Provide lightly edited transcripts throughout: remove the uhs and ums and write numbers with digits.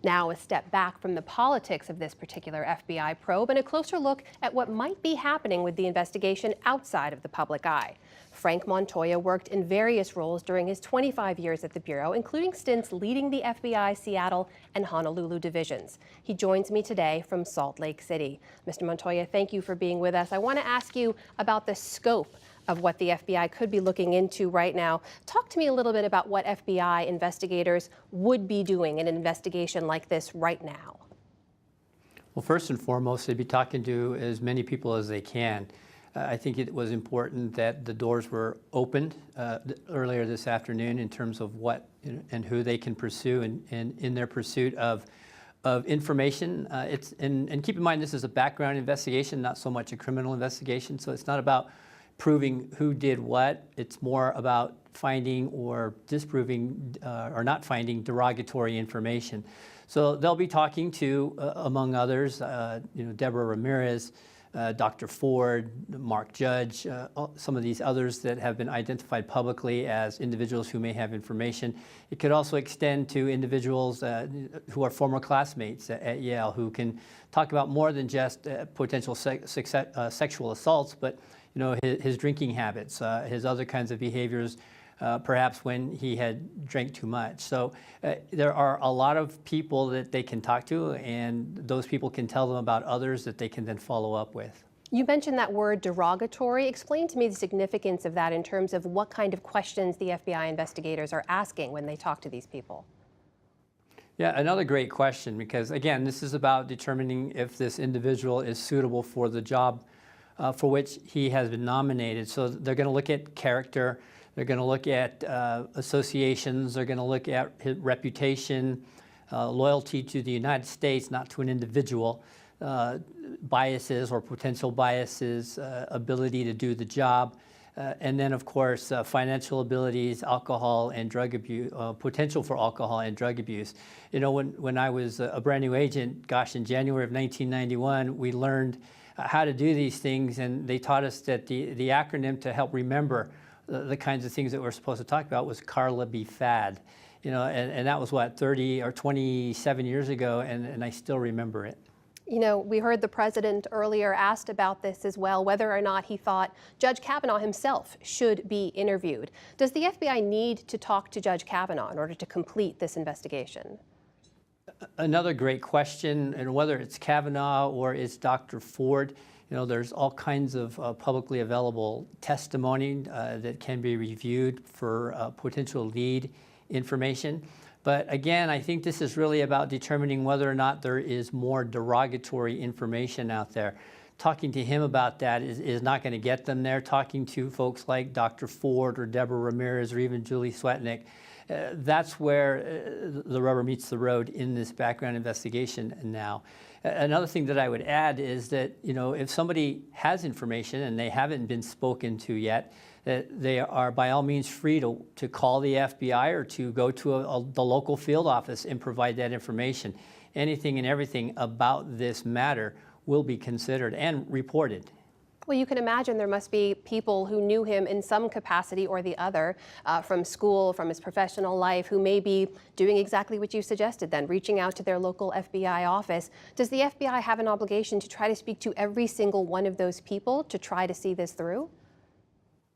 Now a step back from the politics of this particular FBI probe and a closer look at what might be happening with the investigation outside of the public eye. Frank Montoya worked in various roles during his 25 years at the Bureau, including stints leading the FBI Seattle and Honolulu divisions. He joins me today from Salt Lake City. Mr. Montoya, thank you for being with us. I want to ask you about the scope of what the FBI could be looking into right now. Talk to me a little bit about what FBI investigators would be doing in an investigation like this right now. Well, first and foremost, they'd be talking to as many people as they can. I think it was important that the doors were opened earlier this afternoon in terms of what and who they can pursue in their pursuit of information. And keep in mind, this is a background investigation, not so much a criminal investigation. So it's not about proving who did what. It's more about finding or disproving or not finding derogatory information. So they'll be talking to, among others, Deborah Ramirez, Dr. Ford, Mark Judge, some of these others that have been identified publicly as individuals who may have information. It could also extend to individuals who are former classmates at Yale who can talk about more than just potential sexual assaults, but his drinking habits, his other kinds of behaviors, perhaps when he had drank too much. So there are a lot of people that they can talk to, and those people can tell them about others that they can then follow up with. You mentioned that word derogatory. Explain to me the significance of that in terms of what kind of questions the FBI investigators are asking when they talk to these people. Yeah, another great question, because again, this is about determining if this individual is suitable for the job for which he has been nominated. So they're going to look at character. They're going to look at associations. They're going to look at his reputation, loyalty to the United States, not to an individual, biases or potential biases, ability to do the job, and then, of course, financial abilities, alcohol and drug abuse, potential for alcohol and drug abuse. When I was a brand new agent, gosh, in January of 1991, we learned how to do these things, and they taught us that the acronym to help remember the kinds of things that we're supposed to talk about was Carla B. Fad, and that was what, 30 or 27 years ago, and I still remember it. We heard the president earlier asked about this as well, whether or not he thought Judge Kavanaugh himself should be interviewed. Does the FBI need to talk to Judge Kavanaugh in order to complete this investigation? Another great question, and whether it's Kavanaugh or it's Dr. Ford, there's all kinds of publicly available testimony that can be reviewed for potential lead information. But again, I think this is really about determining whether or not there is more derogatory information out there. Talking to him about that is not going to get them there. Talking to folks like Dr. Ford or Deborah Ramirez or even Julie Swetnick, that's where the rubber meets the road in this background investigation now. Another thing that I would add is that, if somebody has information and they haven't been spoken to yet, that they are by all means free to call the FBI or to go to the local field office and provide that information. Anything and everything about this matter will be considered and reported. Well, you can imagine there must be people who knew him in some capacity or the other from school, from his professional life, who may be doing exactly what you suggested then, reaching out to their local FBI office. Does the FBI have an obligation to try to speak to every single one of those people to try to see this through?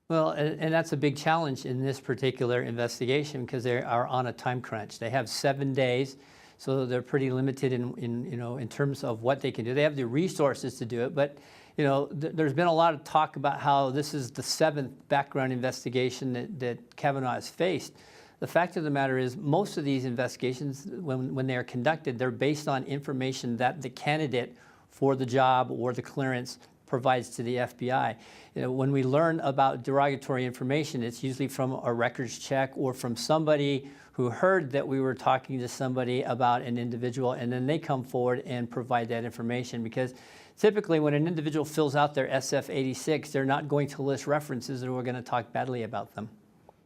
Well, and that's a big challenge in this particular investigation because they are on a time crunch. They have 7 days, so they're pretty limited in terms of what they can do. They have the resources to do it, but there's been a lot of talk about how this is the 7th background investigation that Kavanaugh has faced. The fact of the matter is most of these investigations, when they are conducted, they're based on information that the candidate for the job or the clearance provides to the FBI. When we learn about derogatory information, it's usually from a records check or from somebody who heard that we were talking to somebody about an individual, and then they come forward and provide that information. Because typically when an individual fills out their SF-86, they're not going to list references or we're going to talk badly about them.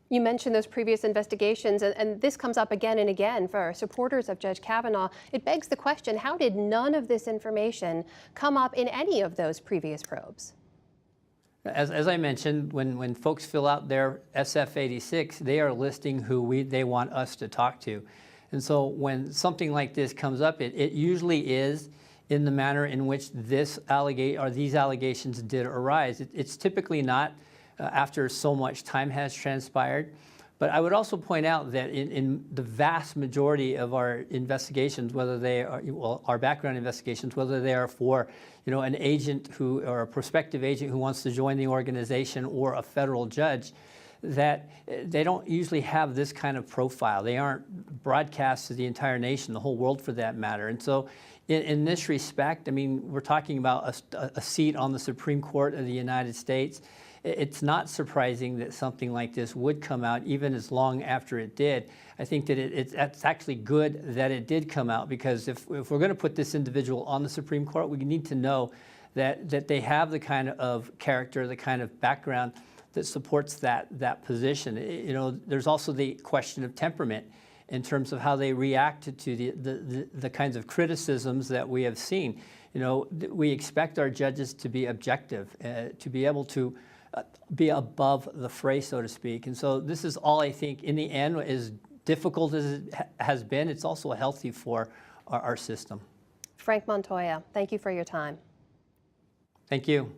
You mentioned those previous investigations, and this comes up again and again for supporters of Judge Kavanaugh. It begs the question, how did none of this information come up in any of those previous probes? As I mentioned, when folks fill out their SF-86, they are listing who they want us to talk to. And so when something like this comes up, it usually is in the manner in which these allegations did arise. It's typically not after so much time has transpired. But I would also point out that in the vast majority of our investigations, whether they are, well, our background investigations, whether they are for, an agent or a prospective agent who wants to join the organization or a federal judge, that they don't usually have this kind of profile. They aren't broadcast to the entire nation, the whole world for that matter. And so in this respect, I mean, we're talking about a seat on the Supreme Court of the United States. It's not surprising that something like this would come out even as long after it did. I think that it's actually good that it did come out, because if we're going to put this individual on the Supreme Court, we need to know that they have the kind of character, the kind of background that supports that position. There's also the question of temperament in terms of how they react to the kinds of criticisms that we have seen. We expect our judges to be objective, to be able to be above the fray, so to speak. And so this is all, I think, in the end, as difficult as it has been, it's also healthy for our system. Frank Montoya, thank you for your time. Thank you.